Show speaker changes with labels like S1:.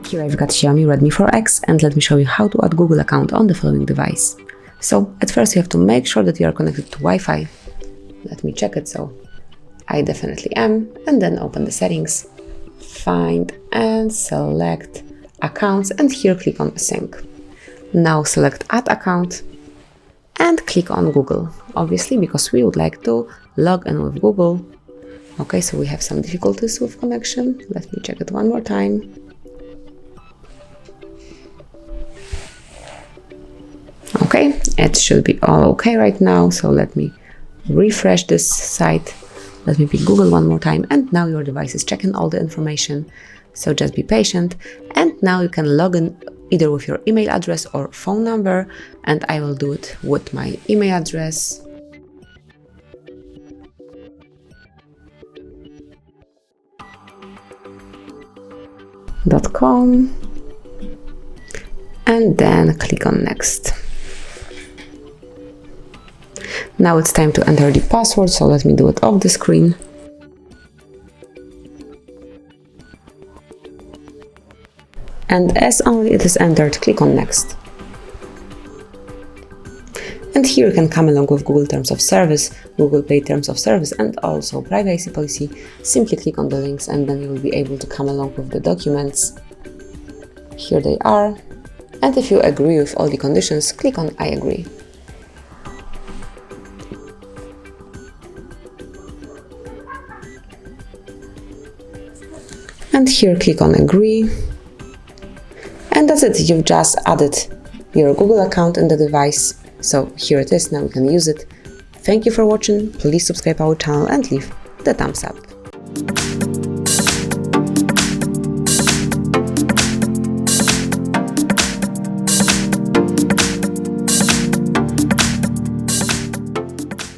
S1: Here I've got Xiaomi Redmi 4X, and let me show you how to add Google account on the following device. So at first you have to make sure that you are connected to Wi-Fi. Let me check it, so I definitely am, and then open the settings, find and select accounts, and here click on sync. Now select add account and click on Google, obviously because we would like to log in with Google. Okay, so we have some difficulties with connection. Let me check it one more time. Okay, it should be all okay right now, so let me refresh this site. Let me pick Google one more time, and now your device is checking all the information, so just be patient. And now you can log in either with your email address or phone number, and I will do it with my email address. .com, and then click on next. Now it's time to enter the password, so let me do it off the screen. And as only it is entered, click on next. And here you can come along with Google Terms of Service, Google Pay Terms of Service, and also privacy policy. Simply click on the links and then you will be able to come along with the documents. Here they are. And if you agree with all the conditions, click on I agree. And here click on agree. And that's it, you've just added your Google account in the device. So here it is, now you can use it. Thank you for watching, please subscribe our channel and leave the thumbs up.